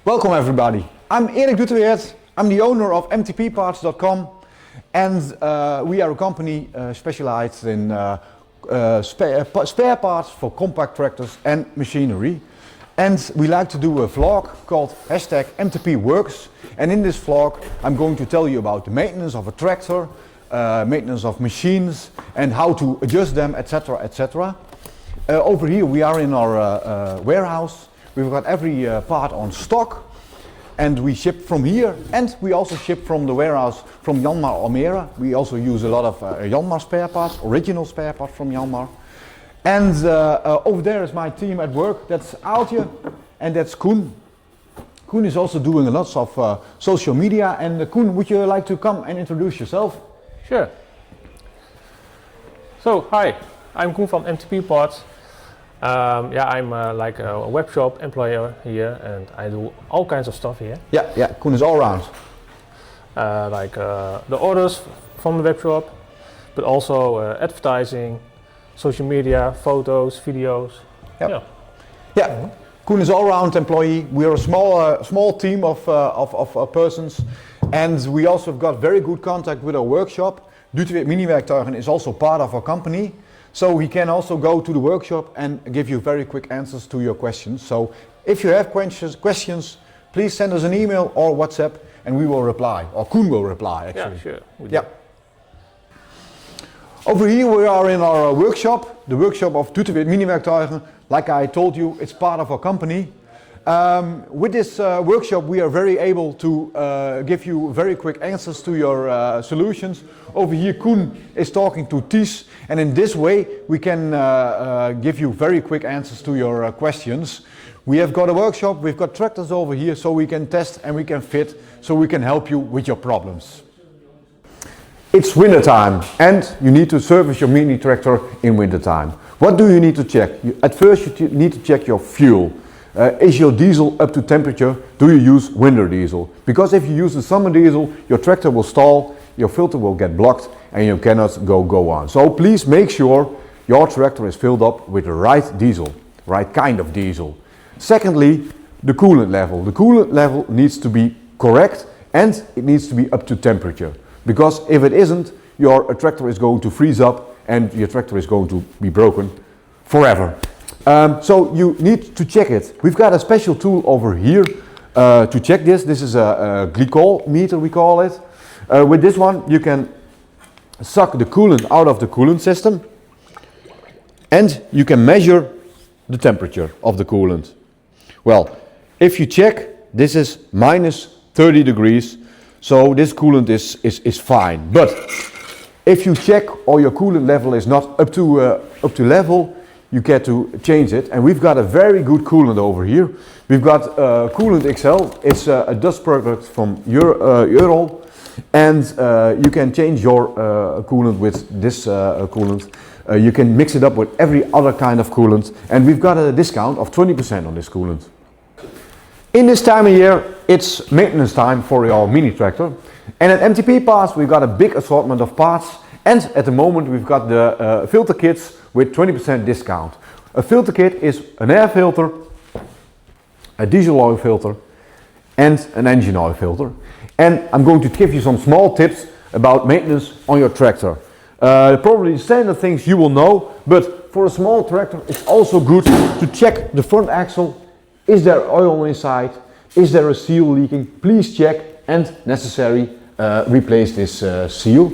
Welcome everybody. I'm Duteweert. I'm the owner of MTP-Parts.com, and we are a company specialized in spare parts for compact tractors and machinery. And we like to do a vlog called #MTP-Works. And in this vlog I'm going to tell you about the maintenance of a tractor, maintenance of machines, and how to adjust them, etc. etc. Over here we are in our warehouse. We've got every part on stock, and we ship from here, and we also ship from the warehouse from Janmar Almere. We also use a lot of Janmar spare parts, original spare parts from Janmar. And over there is my team at work. That's Aaltje and that's Koen. Koen is also doing lots of social media. And Koen, would you like to come and introduce yourself? Sure. So, hi, I'm Koen from MTP-Parts. I'm like a web shop employer here, and I do all kinds of stuff here. Yeah, Koen is all around. The orders from the web shop, but also advertising, social media, photos, videos. Yep. Yeah. Koen is all-round employee. We are a small team of persons, and we also have got very good contact with our workshop. Duteweert Miniwerktuigen is also part of our company, so he can also go to the workshop and give you very quick answers to your questions. So if you have questions, please send us an email or WhatsApp, and we will reply, or Koen will reply actually. Yeah, sure. Yeah. Over here we are in our workshop, the workshop of Duteweert Miniwerktuigen. Like I told you, it's part of our company. With this workshop we are very able to give you very quick answers to your solutions. Over here Koen is talking to Ties, and in this way we can give you very quick answers to your questions. We have got a workshop, we've got tractors over here, so we can test and we can fit, so we can help you with your problems. It's winter time and you need to service your mini tractor in winter time. What do you need to check? At first you need to check your fuel. Is your diesel up to temperature? Do you use winter diesel? Because if you use the summer diesel, your tractor will stall, your filter will get blocked, and you cannot go on. So please make sure your tractor is filled up with the right diesel, right kind of diesel. Secondly, the coolant level. The coolant level needs to be correct and it needs to be up to temperature. Because if it isn't, your tractor is going to freeze up and your tractor is going to be broken forever. So you need to check it. We've got a special tool over here to check this. This is a glycol meter, we call it. With this one you can suck the coolant out of the coolant system and you can measure the temperature of the coolant. Well, if you check, this is minus 30 degrees. So this coolant is fine, but if you check or your coolant level is not up to level, you get to change it. And we've got a very good coolant over here. We've got Coolant XL. It's a Dutch product from Euro, and you can change your coolant with this coolant. You can mix it up with every other kind of coolant, and we've got a discount of 20% on this coolant. In this time of year, it's maintenance time for your mini tractor, and at MTP-Parts we've got a big assortment of parts, and at the moment we've got the filter kits with 20% discount. A filter kit is an air filter, a diesel oil filter and an engine oil filter. And I'm going to give you some small tips about maintenance on your tractor. Probably standard things you will know, but for a small tractor it's also good to check the front axle. Is there oil inside? Is there a seal leaking? Please check and necessary replace this seal.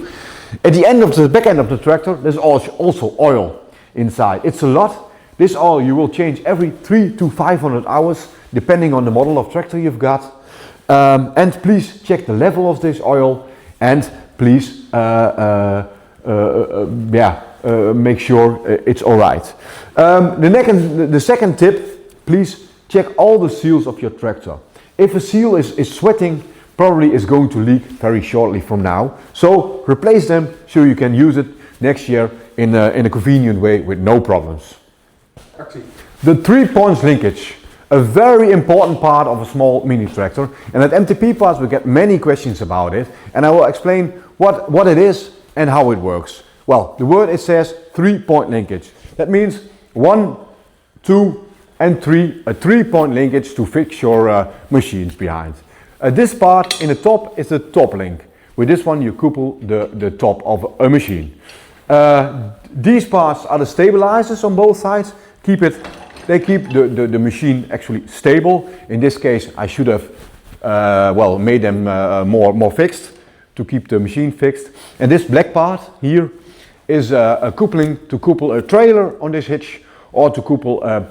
At the end of the back end of the tractor there's also oil inside. It's a lot. This oil you will change every 300 to 500 hours depending on the model of tractor you've got. And please check the level of this oil and please make sure it's alright. The second tip, please check all the seals of your tractor. If a seal is sweating, probably is going to leak very shortly from now. So replace them so you can use it next year in a convenient way with no problems. The 3-point linkage, a very important part of a small mini tractor, and at MTP-Parts we get many questions about it, and I will explain what it is and how it works. Well, the word it says 3-point linkage. That means 1, 2, and a 3-point linkage to fix your machines behind. This part in the top is the top link. With this one you couple the top of a machine. These parts are the stabilizers on both sides. They keep the machine actually stable. In this case I should have made them more fixed to keep the machine fixed. And this black part here is a coupling to couple a trailer on this hitch, or to couple a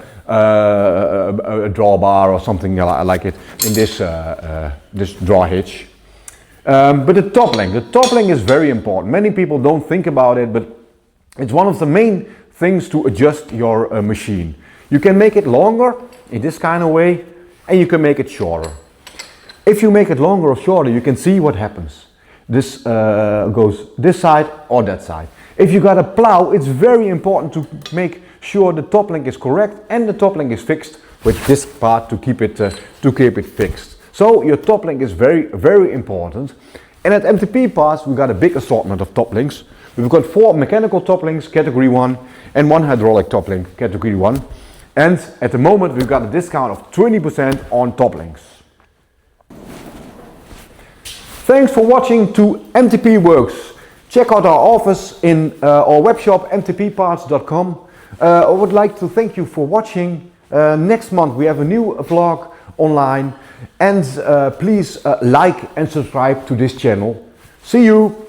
drawbar or something like it in this draw hitch. But the top link is very important. Many people don't think about it, but it's one of the main things to adjust your machine. You can make it longer in this kind of way, and you can make it shorter. If you make it longer or shorter, you can see what happens. This goes this side or that side. If you got a plow, it's very important to make sure the top link is correct and the top link is fixed with this part to keep it fixed. So your top link is very important. And at MTP-Parts we got a big assortment of top links. We've got 4 mechanical top links, category 1, and 1 hydraulic top link, category 1. And at the moment we've got a discount of 20% on top links. Thanks for watching to MTP Works. Check out our office in our web shop mtpparts.com. I would like to thank you for watching. Next month we have a new vlog online, and please like and subscribe to this channel. See you!